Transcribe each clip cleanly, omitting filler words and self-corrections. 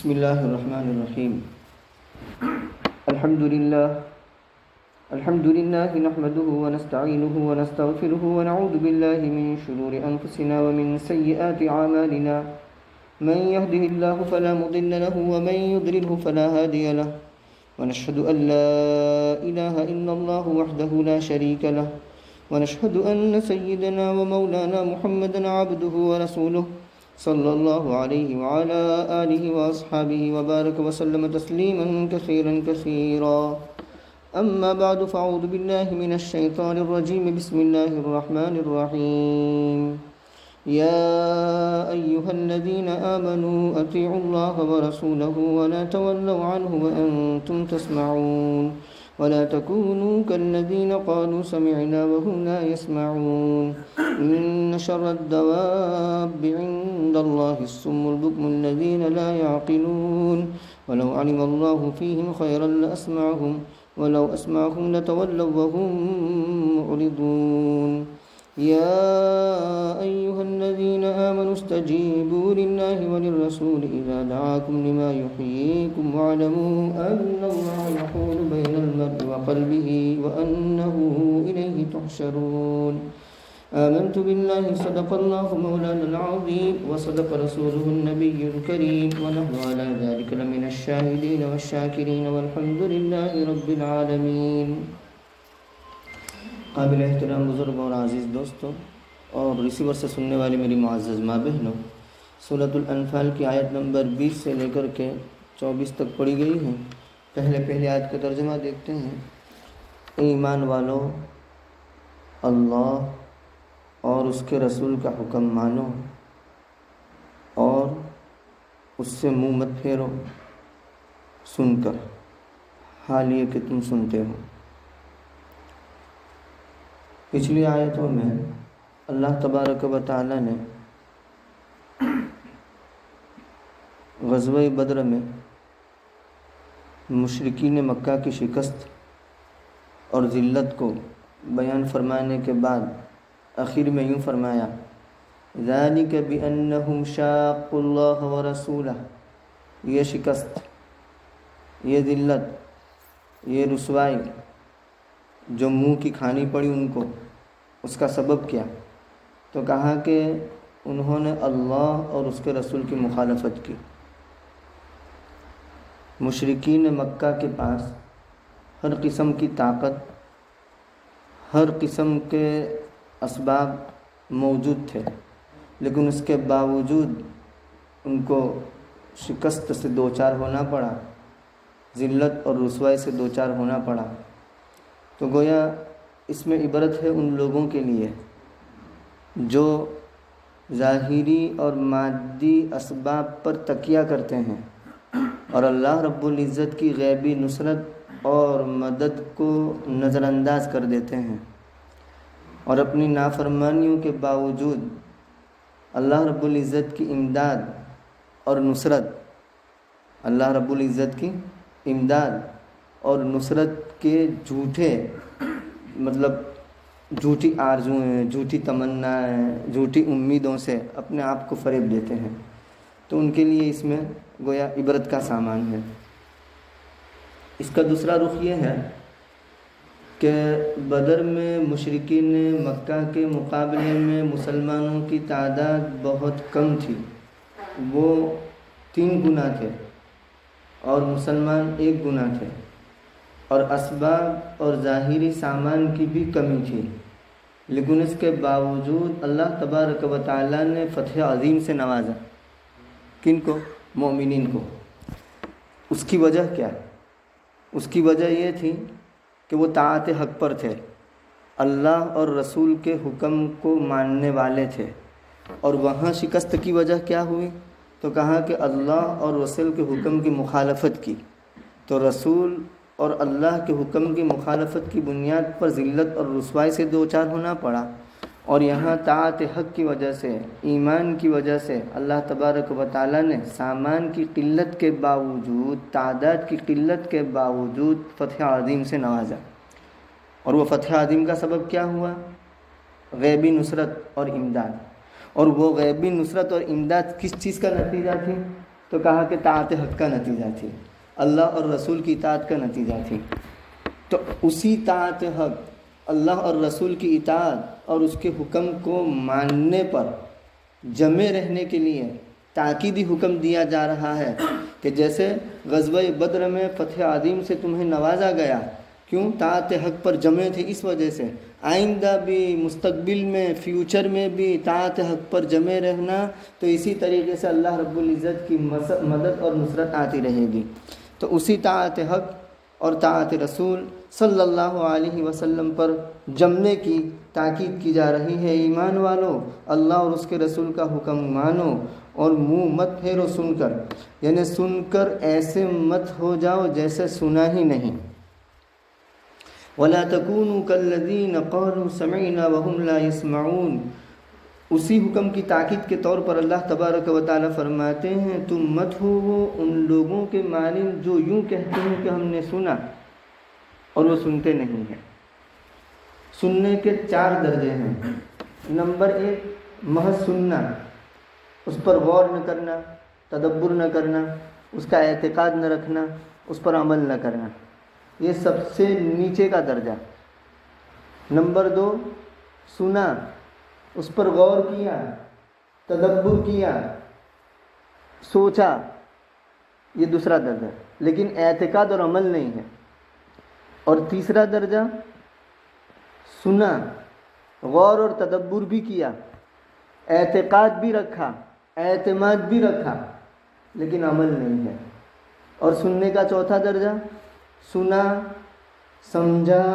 بسم الله الرحمن الرحيم. الحمد لله نحمده ونستعينه ونستغفره ونعوذ بالله من شرور أنفسنا ومن سيئات أعمالنا. من يهده الله فلا مضل له ومن يضلله فلا هادي له. ونشهد أن لا إله إلا الله وحده لا شريك له. ونشهد أن سيدنا ومولانا محمدا عبده ورسوله صلى الله عليه وعلى آله وأصحابه وبارك وسلم تسليما كثيرا. أما بعد فأعوذ بالله من الشيطان الرجيم. بسم الله الرحمن الرحيم. يا أيها الذين آمنوا أطيعوا الله ورسوله ولا تولوا عنه وأنتم تسمعون. ولا تكونوا كالذين قالوا سمعنا وهم لا يسمعون. إن شر الدواب عند الله الصم البكم الذين لا يعقلون. ولو علم الله فيهم خيرا لأسمعهم ولو أسمعهم لتولوا وهم معرضون. يا أيها الذين آمنوا استجيبوا لله وللرسول إذا دعاكم لما يحييكم واعلموا أن الله يحول بين المرء وقلبه وأنه إليه تحشرون. آمنت بالله صدق الله مولانا العظيم وصدق رسوله النبي الكريم ونحن على ذلك لمن الشاهدين والشاكرين والحمد لله رب العالمين. قابل احترام بزرگ اور عزیز دوستوں اور ریسیور سے سننے والی میری معزز ماں بہنوں، سورۃ الانفال کی آیت نمبر 20 سے لے کر کے 24 تک پڑھی گئی ہیں. پہلے آیت کا ترجمہ دیکھتے ہیں. ایمان والو، اللہ اور اس کے رسول کا حکم مانو اور اس سے منہ مت پھیرو سن کر، حال یہ کہ تم سنتے ہو. پچھلی آیتوں میں اللہ تبارک و تعالی نے غزوہ بدر میں مشرکین مکہ کی شکست اور ذلت کو بیان فرمانے کے بعد آخر میں یوں فرمایا: ذالک بأنہم شاقوا اللہ ورسولہ. یہ شکست، یہ ذلت، یہ رسوائی جو منہ کی کھانی پڑی ان کو، اس کا سبب کیا؟ تو کہا کہ انہوں نے اللہ اور اس کے رسول کی مخالفت کی. مشرکین مکہ کے پاس ہر قسم کی طاقت، ہر قسم کے اسباب موجود تھے، لیکن اس کے باوجود ان کو شکست سے دوچار ہونا پڑا، ذلت اور رسوائی سے دوچار ہونا پڑا. تو گویا اس میں عبرت ہے ان لوگوں کے لیے جو ظاہری اور مادی اسباب پر تکیہ کرتے ہیں اور اللہ رب العزت کی غیبی نصرت اور مدد کو نظر انداز کر دیتے ہیں، اور اپنی نافرمانیوں کے باوجود اللہ رب العزت کی امداد اور نصرت، اللہ رب العزت کی امداد اور نصرت کے جھوٹی آرزوئیں، جھوٹی تمنائیں، جھوٹی امیدوں سے اپنے آپ کو فریب دیتے ہیں. تو ان کے لیے اس میں گویا عبرت کا سامان ہے. اس کا دوسرا رخ یہ ہے کہ بدر میں مشرکین مکہ کے مقابلے میں مسلمانوں کی تعداد بہت کم تھی. وہ 3 گنا تھے اور مسلمان 1 گنا تھے، اور اسباب اور ظاہری سامان کی بھی کمی تھی. لیکن اس کے باوجود اللہ تبارک و تعالی نے فتح عظیم سے نوازا. کن کو؟ مومنین کو. اس کی وجہ کیا؟ اس کی وجہ یہ تھی کہ وہ طاعت حق پر تھے، اللہ اور رسول کے حکم کو ماننے والے تھے. اور وہاں شکست کی وجہ کیا ہوئی؟ تو کہا کہ اللہ اور رسول کے حکم کی مخالفت کی. تو رسول اور اللہ کے حکم کی مخالفت کی بنیاد پر ذلت اور رسوائی سے دوچار ہونا پڑا. اور یہاں طاعت حق کی وجہ سے، ایمان کی وجہ سے اللہ تبارک و تعالی نے سامان کی قلت کے باوجود، تعداد کی قلت کے باوجود فتح عظیم سے نوازا. اور وہ فتح عظیم کا سبب کیا ہوا؟ غیبی نصرت اور امداد. اور وہ غیبی نصرت اور امداد کس چیز کا نتیجہ تھی؟ تو کہا کہ طاعت حق کا نتیجہ تھی، اللہ اور رسول کی اطاعت کا نتیجہ تھی۔ تو اسی طاعت حق، اللہ اور رسول کی اطاعت اور اس کے حکم کو ماننے پر جمے رہنے کے لیے تاکیدی حکم دیا جا رہا ہے کہ جیسے غزوہ بدر میں فتح عظیم سے تمہیں نوازا گیا، کیوں؟ طاعت حق پر جمے تھے، اس وجہ سے آئندہ بھی، مستقبل میں، فیوچر میں بھی طاعت حق پر جمے رہنا، تو اسی طریقے سے اللہ رب العزت کی مدد اور نصرت آتی رہے گی۔ تو اسی طاعت حق اور طاعت رسول صلی اللہ علیہ وسلم پر جمنے کی تاکید کی جا رہی ہے۔ ایمان والو، اللہ اور اس کے رسول کا حکم مانو اور منہ مت پھیرو سن کر، یعنی سن کر ایسے مت ہو جاؤ جیسے سنا ہی نہیں۔ وَلَا تَكُونُوا كَالَّذِينَ قَالُوا سَمِعْنَا وَهُمْ لَا يَسْمَعُونَ۔ اسی حکم کی تاکید کے طور پر اللہ تبارک و تعالیٰ فرماتے ہیں تم مت ہو وہ ان لوگوں کے مانند جو یوں کہتے ہیں کہ ہم نے سنا اور وہ سنتے نہیں ہیں۔ سننے کے 4 درجے ہیں۔ نمبر 1، محض سننا، اس پر غور نہ کرنا، تدبر نہ کرنا، اس کا اعتقاد نہ رکھنا، اس پر عمل نہ کرنا، یہ سب سے نیچے کا درجہ۔ نمبر 2، سنا، اس پر غور کیا، تدبر کیا، سوچا، یہ دوسرا درجہ، لیکن اعتقاد اور عمل نہیں ہے۔ اور تیسرا درجہ، سنا، غور اور تدبر بھی کیا، اعتقاد بھی رکھا، اعتماد بھی رکھا، لیکن عمل نہیں ہے۔ اور سننے کا چوتھا درجہ، سنا، سمجھا،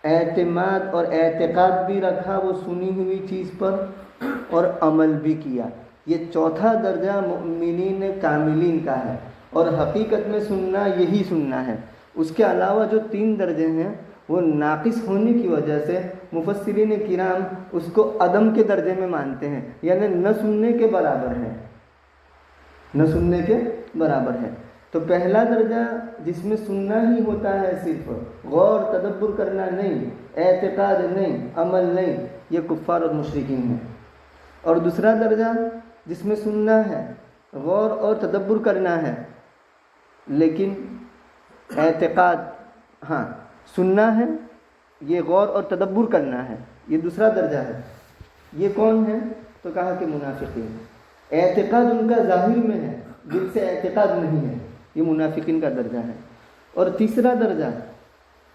اعتماد اور اعتقاد بھی رکھا وہ سنی ہوئی چیز پر، اور عمل بھی کیا۔ یہ چوتھا درجہ مؤمنین کاملین کا ہے، اور حقیقت میں سننا یہی سننا ہے۔ اس کے علاوہ جو 3 درجے ہیں وہ ناقص ہونے کی وجہ سے مفسرین کرام اس کو عدم کے درجے میں مانتے ہیں، یعنی نہ سننے کے برابر ہے، نہ سننے کے برابر ہے۔ تو پہلا درجہ جس میں سننا ہی ہوتا ہے، صرف غور تدبر کرنا نہیں، اعتقاد نہیں، عمل نہیں، یہ کفار اور مشرکین ہیں۔ اور دوسرا درجہ جس میں سننا ہے، غور اور تدبر کرنا ہے، لیکن اعتقاد، ہاں سننا ہے، یہ غور اور تدبر کرنا ہے، یہ دوسرا درجہ ہے۔ یہ کون ہے؟ تو کہا کہ منافقین۔ اعتقاد ان کا ظاہر میں ہے، دل سے اعتقاد نہیں ہے، یہ منافقین کا درجہ ہے۔ اور تیسرا درجہ،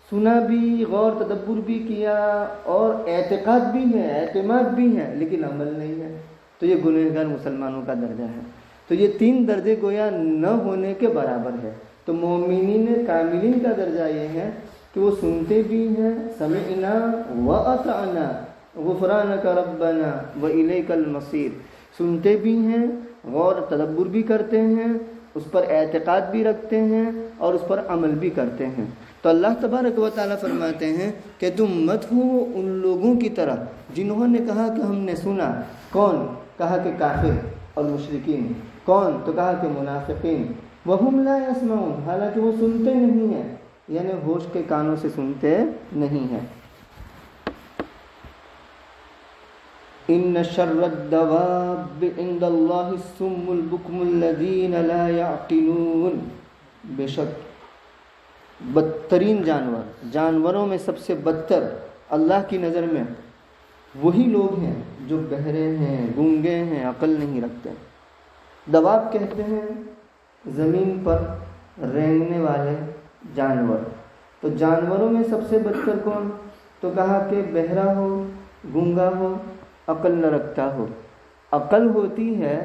سنا بھی، غور تدبر بھی کیا، اور اعتقاد بھی ہے، اعتماد بھی ہے، لیکن عمل نہیں ہے، تو یہ گنہگار مسلمانوں کا درجہ ہے۔ تو یہ 3 درجے گویا نہ ہونے کے برابر ہے۔ تو مومنین کاملین کا درجہ یہ ہے کہ وہ سنتے بھی ہیں، سمعنا وَأَطَعْنَا غُفْرَانَكَ رَبَّنَا وَإِلَيْكَ الْمَصِيرُ، سنتے بھی ہیں، غور تدبر بھی کرتے ہیں، اس پر اعتقاد بھی رکھتے ہیں، اور اس پر عمل بھی کرتے ہیں۔ تو اللہ تبارک و تعالیٰ فرماتے ہیں کہ تم مت ہو ان لوگوں کی طرح جنہوں نے کہا کہ ہم نے سنا۔ کون؟ کہا کہ کافر اور مشرکین۔ کون؟ تو کہا کہ منافقین۔ وَهُمْ لَا يَسْمَعُونَ، حالانکہ وہ سنتے نہیں ہیں، یعنی ہوش کے کانوں سے سنتے نہیں ہیں۔ إِنَّ شَرَّ الدَّوَابِّ عِندَ اللَّهِ الصُّمُّ الْبُكْمُ الَّذِينَ لَا يَعْقِلُونَ، بے شک بدترین جانوروں میں سب سے بدتر اللہ کی نظر میں وہی لوگ ہیں جو بہرے ہیں، گونگے ہیں، عقل نہیں رکھتے۔ دواب کہتے ہیں زمین پر رینگنے والے جانور۔ تو جانوروں میں سب سے بدتر کون؟ تو کہا کہ بہرا ہو، گونگا ہو، عقل نہ رکھتا ہو۔ عقل ہوتی ہے،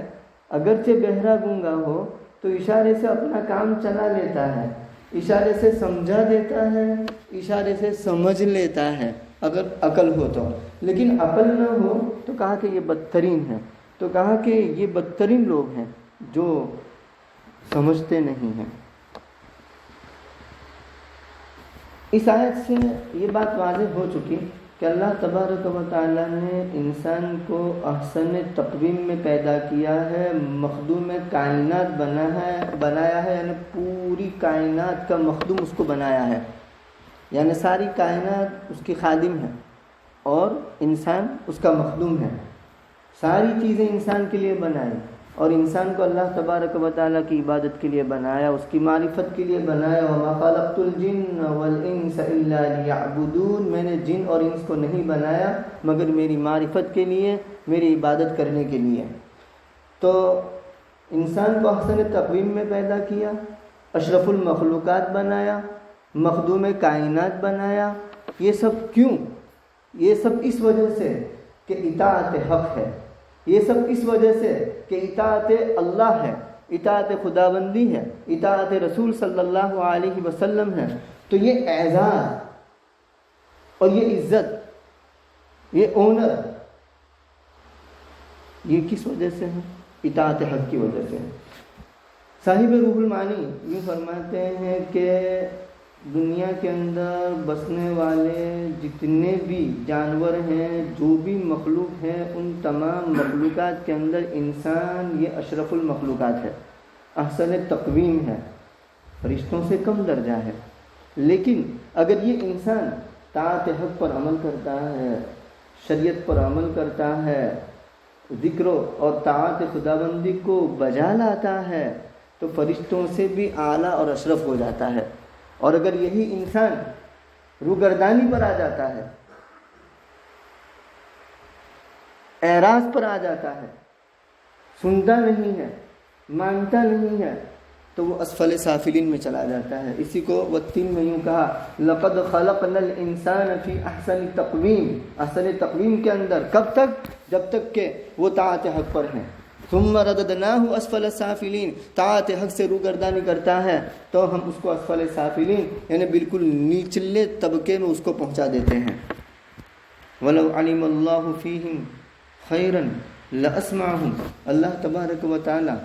اگرچہ بہرا گونگا ہو تو اشارے سے اپنا کام چلا لیتا ہے، اشارے سے سمجھا دیتا ہے، اشارے سے سمجھ لیتا ہے اگر عقل ہو تو، لیکن عقل نہ ہو تو کہا کہ یہ بدترین ہے۔ تو کہا کہ یہ بدترین لوگ ہیں جو سمجھتے نہیں ہیں۔ اس آیت سے یہ بات واضح ہو چکی کہ اللہ تبارک و تعالیٰ نے انسان کو احسن تقویم میں پیدا کیا ہے، مخدوم کائنات بنایا ہے، یعنی پوری کائنات کا مخدوم اس کو بنایا ہے، یعنی ساری کائنات اس کی خادم ہے اور انسان اس کا مخدوم ہے۔ ساری چیزیں انسان کے لیے بنائی اور انسان کو اللہ تبارک و تعالیٰ کی عبادت کے لیے بنایا، اس کی معرفت کے لیے بنایا۔ وَمَا خَلَقْتُ الْجِنَّ وَالْإِنسَ إِلَّا لِيَعْبُدُونَ، میں نے جن اور انس کو نہیں بنایا مگر میری معرفت کے لیے، میری عبادت کرنے کے لیے۔ تو انسان کو احسن تقویم میں پیدا کیا، اشرف المخلوقات بنایا، مخدوم کائنات بنایا۔ یہ سب کیوں؟ یہ سب اس وجہ سے کہ اطاعت حق ہے، یہ سب اس وجہ سے کہ اطاعت اللہ ہے، اطاعت خداوندی ہے، اطاعت رسول صلی اللہ علیہ وسلم ہے۔ تو یہ اعزاز اور یہ عزت، یہ اونر، یہ کس وجہ سے ہے؟ اطاعت حق کی وجہ سے۔ صاحب روح المعانی یہ فرماتے ہیں کہ دنیا کے اندر بسنے والے جتنے بھی جانور ہیں، جو بھی مخلوق ہیں، ان تمام مخلوقات کے اندر انسان یہ اشرف المخلوقات ہے، احسن تقویم ہے، فرشتوں سے کم درجہ ہے۔ لیکن اگر یہ انسان طاعت حق پر عمل کرتا ہے، شریعت پر عمل کرتا ہے، ذکر اور طاعت خداوندی کو بجا لاتا ہے، تو فرشتوں سے بھی اعلیٰ اور اشرف ہو جاتا ہے۔ اور اگر یہی انسان روگردانی پر آ جاتا ہے، اعراض پر آ جاتا ہے، سنتا نہیں ہے، مانتا نہیں ہے، تو وہ اسفل سافلین میں چلا جاتا ہے۔ اسی کو والتین میں یوں کہا لقد خلقنا الانسان فی احسن تقویم، احسن تقویم کے اندر، کب تک؟ جب تک کہ وہ طاعت حق پر ہیں۔ ثم رددناہ اسفل سافلین، طاعت حق سے روگردانی کرتا ہے تو ہم اس کو اسفل سافلین یعنی بالکل نیچلے طبقے میں اس کو پہنچا دیتے ہیں۔ ولو علم اللہ فیہم خیرا لاسمعہم، اللہ تبارک و تعالی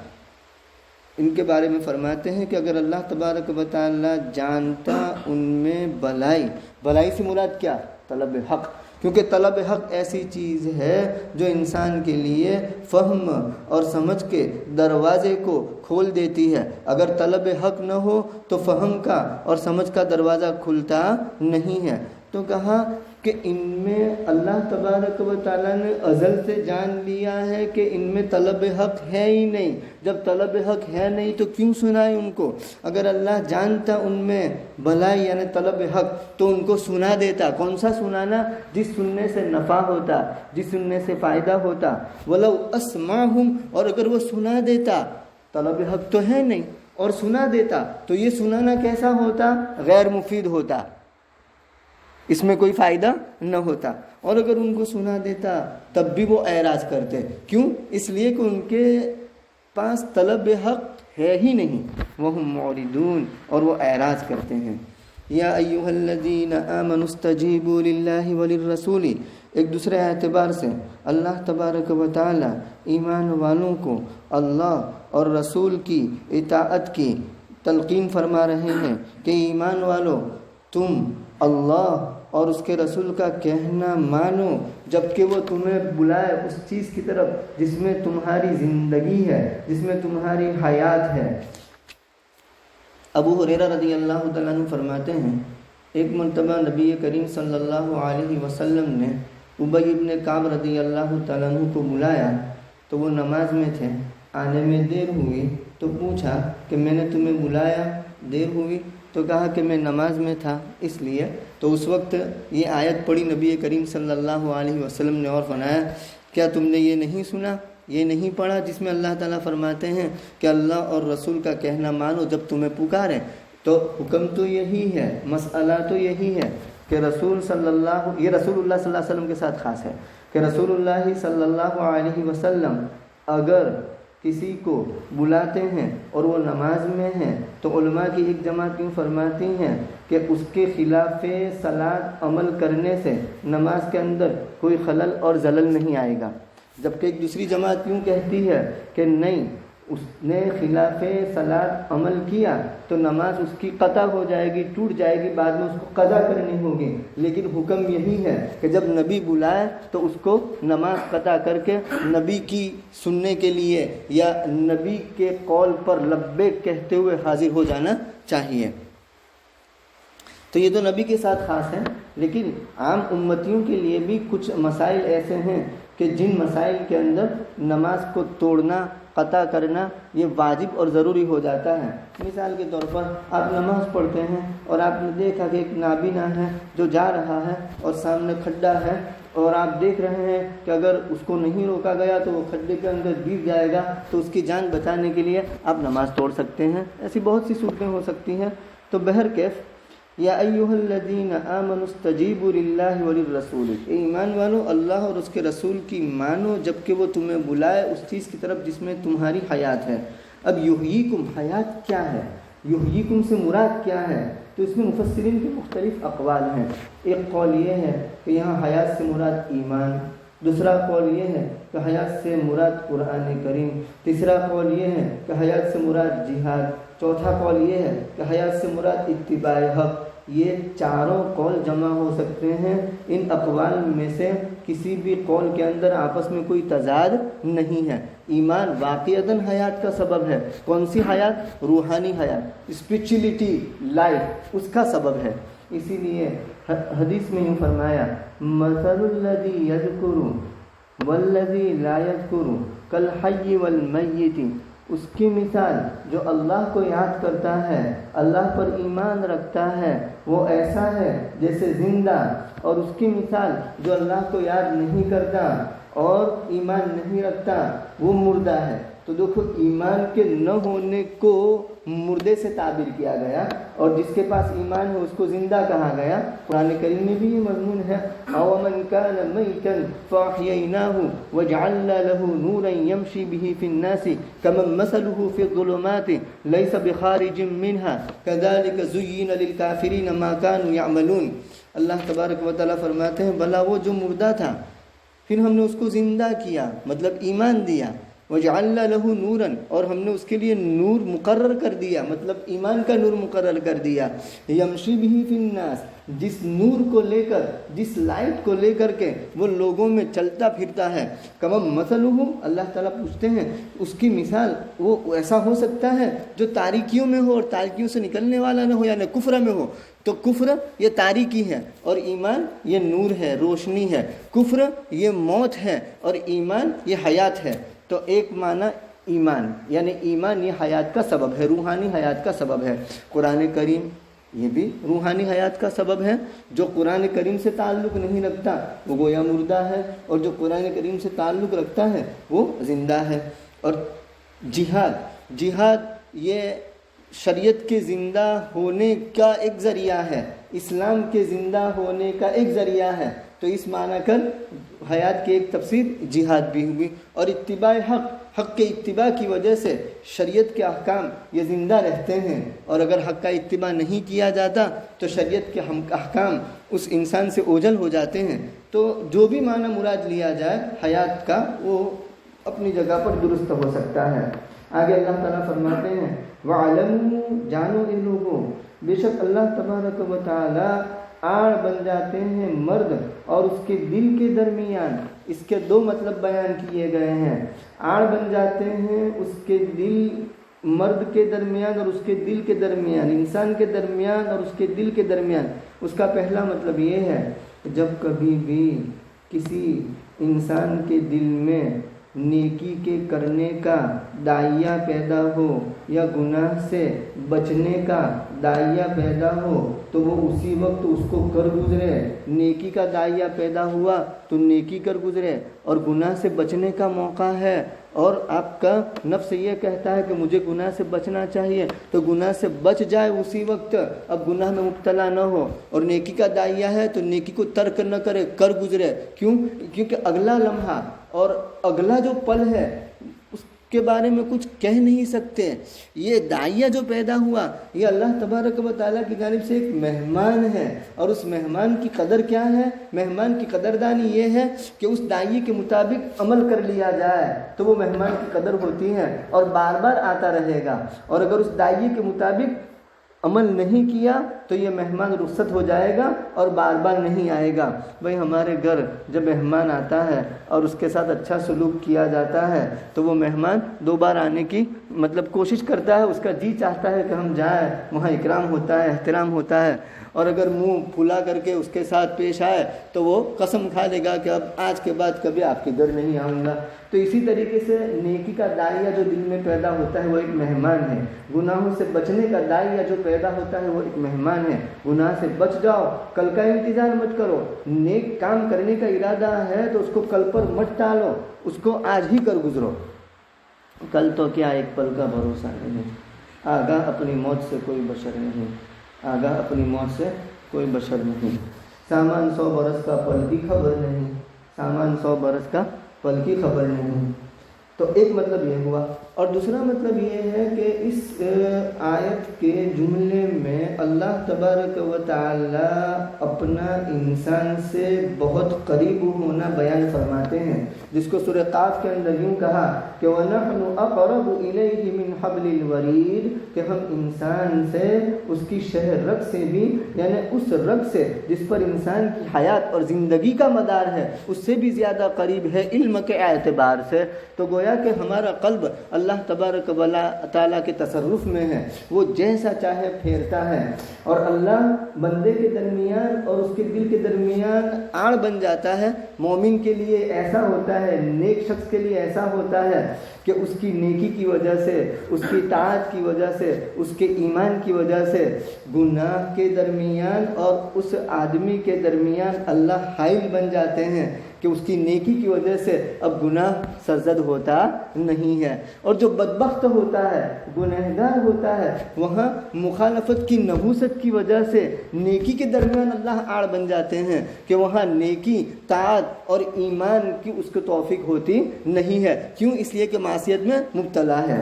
ان کے بارے میں فرماتے ہیں کہ اگر اللہ تبارک و تعالی جانتا ان میں بھلائی سے مراد کیا؟ طلب حق، کیونکہ طلب حق ایسی چیز ہے جو انسان کے لیے فہم اور سمجھ کے دروازے کو کھول دیتی ہے۔ اگر طلب حق نہ ہو تو فہم کا اور سمجھ کا دروازہ کھلتا نہیں ہے۔ تو کہا کہ ان میں اللہ تبارک و تعالیٰ نے ازل سے جان لیا ہے کہ ان میں طلب حق ہے ہی نہیں۔ جب طلب حق ہے نہیں تو کیوں سنائے ان کو؟ اگر اللہ جانتا ان میں بھلائی یعنی طلب حق تو ان کو سنا دیتا۔ کون سا سنانا؟ جس سننے سے نفع ہوتا، جس سننے سے فائدہ ہوتا۔ ولو اسمعہم، اور اگر وہ سنا دیتا، طلب حق تو ہے نہیں اور سنا دیتا تو یہ سنانا کیسا ہوتا؟ غیر مفید ہوتا، اس میں کوئی فائدہ نہ ہوتا۔ اور اگر ان کو سنا دیتا تب بھی وہ اعراض کرتے، کیوں؟ اس لیے کہ ان کے پاس طلب حق ہے ہی نہیں، وہم معرضون، اور وہ اعراض کرتے ہیں۔ یا ایھا الذین آمنوا استجیبوا للہ وللرسول، ایک دوسرے اعتبار سے اللہ تبارک و تعالی ایمان والوں کو اللہ اور رسول کی اطاعت کی تلقین فرما رہے ہیں کہ ایمان والو تم اللہ اور اس کے رسول کا کہنا مانو جب کہ وہ تمہیں بلائے اس چیز کی طرف جس میں تمہاری زندگی ہے، جس میں تمہاری حیات ہے۔ ابو ہریرہ رضی اللہ تعالیٰ عنہ فرماتے ہیں ایک مرتبہ نبی کریم صلی اللہ علیہ وسلم نے ابی ابن کعب رضی اللہ تعالیٰ عنہ کو بلایا تو وہ نماز میں تھے، آنے میں دیر ہوئی تو پوچھا کہ میں نے تمہیں بلایا، دیر ہوئی؟ تو کہا کہ میں نماز میں تھا اس لیے۔ تو اس وقت یہ آیت پڑھی نبی کریم صلی اللہ علیہ وسلم نے اور فرمایا کیا تم نے یہ نہیں سنا، یہ نہیں پڑھا جس میں اللہ تعالیٰ فرماتے ہیں کہ اللہ اور رسول کا کہنا مانو جب تمہیں پکاریں؟ تو حکم تو یہی ہے، مسئلہ تو یہی ہے کہ رسول اللہ صلی اللہ علیہ وسلم کے ساتھ خاص ہے کہ رسول اللہ صلی اللہ علیہ وسلم اگر کسی کو بلاتے ہیں اور وہ نماز میں ہیں تو علماء کی ایک جماعت کیوں فرماتی ہیں کہ اس کے خلاف صلاۃ عمل کرنے سے نماز کے اندر کوئی خلل اور زلل نہیں آئے گا، جبکہ ایک دوسری جماعت کیوں کہتی ہے کہ نہیں، اس نے خلاف صلاۃ عمل کیا تو نماز اس کی قطع ہو جائے گی، ٹوٹ جائے گی، بعد میں اس کو قضا کرنی ہوگی۔ لیکن حکم یہی ہے کہ جب نبی بلائے تو اس کو نماز قطع کر کے نبی کی سننے کے لیے یا نبی کے قول پر لبیک کہتے ہوئے حاضر ہو جانا چاہیے۔ تو یہ تو نبی کے ساتھ خاص ہے، لیکن عام امتیوں کے لیے بھی کچھ مسائل ایسے ہیں کہ جن مسائل کے اندر نماز کو توڑنا قطع کرنا یہ واجب اور ضروری ہو جاتا ہے. مثال کے طور پر آپ نماز پڑھتے ہیں اور آپ نے دیکھا کہ ایک نابینا ہے جو جا رہا ہے اور سامنے کھڈا ہے اور آپ دیکھ رہے ہیں کہ اگر اس کو نہیں روکا گیا تو وہ کھڈے کے اندر گر جائے گا, تو اس کی جان بچانے کے لیے آپ نماز توڑ سکتے ہیں. ایسی بہت سی صورتیں ہو سکتی ہیں. تو بہرکیف یا ایھا الذین آمنوا استجیبوا للہ وللرسول, اے ایمان والو اللہ اور اس کے رسول کی مانو جبکہ وہ تمہیں بلائے اس چیز کی طرف جس میں تمہاری حیات ہے. اب یحییکم حیات کیا ہے, یحییکم سے مراد کیا ہے؟ تو اس میں مفسرین کے مختلف اقوال ہیں. ایک قول یہ ہے کہ یہاں حیات سے مراد ایمان, دوسرا قول یہ ہے کہ حیات سے مراد قرآن کریم, تیسرا قول یہ ہے کہ حیات سے مراد جہاد, چوتھا قول یہ ہے کہ حیات سے مراد اتباع حق. یہ چاروں قول جمع ہو سکتے ہیں. ان اقوال میں سے کسی بھی قول کے اندر آپس میں کوئی تضاد نہیں ہے. ایمان واقعتاً حیات کا سبب ہے. کون سی حیات؟ روحانی حیات, اسپرچولیٹی لائف, اس کا سبب ہے. اسی لیے حدیث میں یوں فرمایا مثل الذی یذکر والذی لا یذکر کالحی والمیت, اس کی مثال جو اللہ کو یاد کرتا ہے, اللہ پر ایمان رکھتا ہے, وہ ایسا ہے جیسے زندہ, اور اس کی مثال جو اللہ کو یاد نہیں کرتا اور ایمان نہیں رکھتا وہ مردہ ہے. تو دیکھو ایمان کے نہ ہونے کو مردے سے تعبیر کیا گیا اور جس کے پاس ایمان ہے اس کو زندہ کہا گیا. قرآن کریم میں بھی یہ مضمون ہے أَوَمَنْ كَانَ مَيْتًا فَأَحْيَيْنَاهُ وَجَعَلْنَا لَهُ نُورًا يَمْشِي بِهِ فِي النَّاسِ كَمَنْ مَثَلُهُ فِي الظُّلُمَاتِ لَيْسَ بِخَارِجٍ مِّنْهَا كَذَلِكَ زُيِّنَ لِلْكَافِرِينَ مَا كَانُوا يَعْمَلُونَ. اللہ تبارک و تعالیٰ فرماتے ہیں بھلا وہ جو مردہ تھا پھر ہم نے اس کو زندہ کیا, مطلب ایمان دیا. وَجَعَلْنَا لَهُ نُورًا, اور ہم نے اس کے لیے نور مقرر کر دیا, مطلب ایمان کا نور مقرر کر دیا. يَمْشِي بِهِ فِي النَّاسِ, جس نور کو لے کر, جس لائٹ کو لے کر کے وہ لوگوں میں چلتا پھرتا ہے. کَمَثَلُهُ مَثَلُهُ, اللہ تعالیٰ پوچھتے ہیں اس کی مثال وہ ایسا ہو سکتا ہے جو تاریکیوں میں ہو اور تاریکیوں سے نکلنے والا نہ ہو, یعنی کفر میں ہو. تو کفر یہ تاریکی ہے اور ایمان یہ نور ہے, روشنی ہے. کفر یہ موت ہے اور ایمان یہ حیات ہے. تو ایک معنی ایمان, یعنی ایمان یہ حیات کا سبب ہے, روحانی حیات کا سبب ہے. قرآن کریم یہ بھی روحانی حیات کا سبب ہے. جو قرآن کریم سے تعلق نہیں رکھتا وہ گویا مردہ ہے, اور جو قرآن کریم سے تعلق رکھتا ہے وہ زندہ ہے. اور جہاد یہ شریعت کے زندہ ہونے کا ایک ذریعہ ہے, اسلام کے زندہ ہونے کا ایک ذریعہ ہے. تو اس معنی کر حیات کی ایک تفسیر جہاد بھی ہوئی. اور اتباع حق, حق کے اتباع کی وجہ سے شریعت کے احکام یہ زندہ رہتے ہیں, اور اگر حق کا اتباع نہیں کیا جاتا تو شریعت کے احکام اس انسان سے اوجھل ہو جاتے ہیں. تو جو بھی معنی مراد لیا جائے حیات کا وہ اپنی جگہ پر درست ہو سکتا ہے. آگے اللہ تعالیٰ فرماتے ہیں وَعَلَمُوا, جانو ان لوگوں, بے شک اللہ تبارک و تعالیٰ آڑ بن جاتے ہیں مرد اور اس کے دل کے درمیان. اس کے دو مطلب بیان کیے گئے ہیں. آڑ بن جاتے ہیں اس کے دل, مرد کے درمیان اور اس کے دل کے درمیان, انسان کے درمیان اور اس کے دل کے درمیان. اس کا پہلا مطلب یہ ہے جب کبھی بھی کسی انسان کے دل میں نیکی کے کرنے کا داعیہ پیدا ہو یا گناہ سے بچنے کا داعیہ پیدا ہو تو وہ اسی وقت اس کو کر گزرے. نیکی کا داعیہ پیدا ہوا تو نیکی کر گزرے, اور گناہ سے بچنے کا موقع ہے اور آپ کا نفس یہ کہتا ہے کہ مجھے گناہ سے بچنا چاہیے تو گناہ سے بچ جائے اسی وقت, اب گناہ میں مبتلا نہ ہو. اور نیکی کا داعیہ ہے تو نیکی کو ترک نہ کرے, کر گزرے. کیونکہ اگلا لمحہ اور اگلا جو پل ہے اس کے بارے میں کچھ کہہ نہیں سکتے. یہ داعیہ جو پیدا ہوا یہ اللہ تبارک و تعالیٰ کی جانب سے ایک مہمان ہے, اور اس مہمان کی قدر کیا ہے؟ مہمان کی قدردانی یہ ہے کہ اس داعیے کے مطابق عمل کر لیا جائے تو وہ مہمان کی قدر ہوتی ہے اور بار بار آتا رہے گا. اور اگر اس داعیے کے مطابق عمل نہیں کیا تو یہ مہمان رخصت ہو جائے گا اور بار بار نہیں آئے گا. بھائی ہمارے گھر جب مہمان آتا ہے اور اس کے ساتھ اچھا سلوک کیا جاتا ہے تو وہ مہمان دو بار آنے کی کوشش کرتا ہے, اس کا جی چاہتا ہے کہ ہم جائیں, وہاں اکرام ہوتا ہے, احترام ہوتا ہے. اور اگر منہ پھلا کر کے اس کے ساتھ پیش آئے تو وہ قسم کھا لے گا کہ اب آج کے بعد کبھی آپ کے گھر نہیں آؤں گا۔ تو اسی طریقے سے نیکی کا داعیہ جو دل میں پیدا ہوتا ہے وہ ایک مہمان ہے، گناہوں سے بچنے کا داعیہ جو پیدا ہوتا ہے وہ ایک مہمان ہے۔ گناہ سے بچ جاؤ، کل کا انتظار مت کرو، نیک کام کرنے کا ارادہ ہے تو اس کو کل پر مت ٹالو، اس کو آج ہی کر گزرو۔ کل تو کیا ایک پل کا بھروسہ نہیں، آگاہ اپنی موت سے کوئی بشر نہیں، آگاہ اپنی موت سے کوئی بشر نہیں۔ سامان 100 برس کا پل کی خبر نہیں، سامان 100 برس کا پل کی خبر نہیں۔ تو ایک مطلب یہ ہوا، اور دوسرا مطلب یہ ہے کہ اس آیت کے جملے میں اللہ تبارک و تعالی اپنا انسان سے بہت قریب ہونا بیان فرماتے ہیں، جس کو سورہ قاف کے اندر یوں کہا کہ وَنَحْنُ أَقْرَبُ إِلَيْهِ مِنْ حَبْلِ الْوَرِيدِ، کہ ہم انسان سے اس کی شہ رگ سے بھی، یعنی اس رگ سے جس پر انسان کی حیات اور زندگی کا مدار ہے، اس سے بھی زیادہ قریب ہے علم کے اعتبار سے۔ تو گویا کہ ہمارا قلب اللہ تبارک و تعالیٰ کے تصرف میں ہے، وہ جیسا چاہے پھیرتا ہے، اور اللہ بندے کے درمیان اور اس کے دل کے درمیان آڑ بن جاتا ہے۔ مومن کے لیے ایسا ہوتا ہے، نیک شخص کے لیے ایسا ہوتا ہے کہ اس کی نیکی کی وجہ سے، اس کی اطاعت کی وجہ سے، اس کے ایمان کی وجہ سے گناہ کے درمیان اور اس آدمی کے درمیان اللہ حائل بن جاتے ہیں کہ اس کی نیکی کی وجہ سے اب گناہ سرزد ہوتا نہیں ہے۔ اور جو بدبخت ہوتا ہے، گنہگار ہوتا ہے، وہاں مخالفت کی نحوست کی وجہ سے نیکی کے درمیان اللہ آڑ بن جاتے ہیں کہ وہاں نیکی، طاعت اور ایمان کی اس کو توفیق ہوتی نہیں ہے۔ کیوں؟ اس لیے کہ معصیت میں مبتلا ہے۔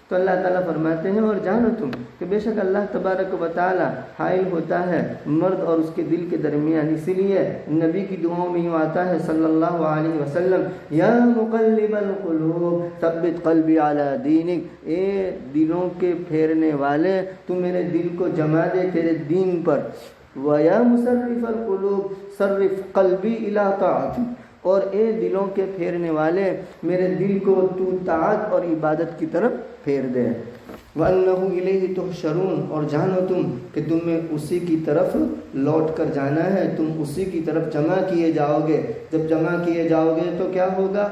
تو اللہ تعالیٰ فرماتے ہیں اور جانو تم کہ بے شک اللہ تبارک و تعالیٰ حائل ہوتا ہے مرد اور اس کے دل کے درمیان۔ اسی لیے نبی کی دعاؤں میں یوں آتا ہے صلی اللہ علیہ وسلم، یا مقلب القلوب ثبت قلبی علی دینک، اے دلوں کے پھیرنے والے تو میرے دل کو جما دے تیرے دین پر، وَيَا مُصَرِّفَ الْقُلُوبِ صَرِّفْ قَلْبِي إِلَىٰ طَاعَتِكَ، اور اے دلوں کے پھیرنے والے میرے دل کو تو طاعت اور عبادت کی طرف پھیر دے۔ وَأَنَّهُ إِلَيْهِ تُحْشَرُونَ، اور جانو تم کہ تمہیں اسی کی طرف لوٹ کر جانا ہے، تم اسی کی طرف جمع کیے جاؤ گے۔ جب جمع کیے جاؤ گے تو کیا ہوگا؟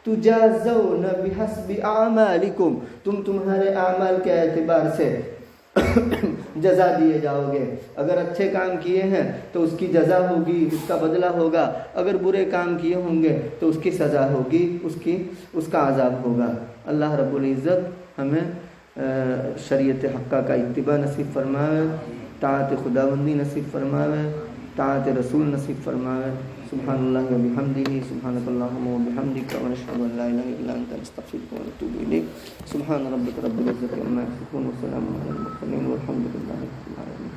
تُجَازَوْنَ بِحَسْبِ أَعْمَالِكُمْ، تم تمہارے اعمال کے اعتبار سے جزا دیے جاؤ گے۔ اگر اچھے کام کیے ہیں تو اس کی جزا ہوگی، اس کا بدلہ ہوگا، اگر برے کام کیے ہوں گے تو اس کی سزا ہوگی، اس کا عذاب ہوگا۔ اللہ رب العزت ہمیں شریعت حقہ کا اتباع نصیب فرمائے، طاعت خداوندی نصیب فرمائے، طاعت رسول نصیب فرمائے۔ سبحان اللہ و بحمدہ، سبحانک اللہم و بحمدک، ونشہد ان لا الہ الا انت، نستغفرک ونتوب الیک۔ سبحان ربک رب العزت عما یصفون، وسلام علی المرسلین، والحمد للہ رب العالمین۔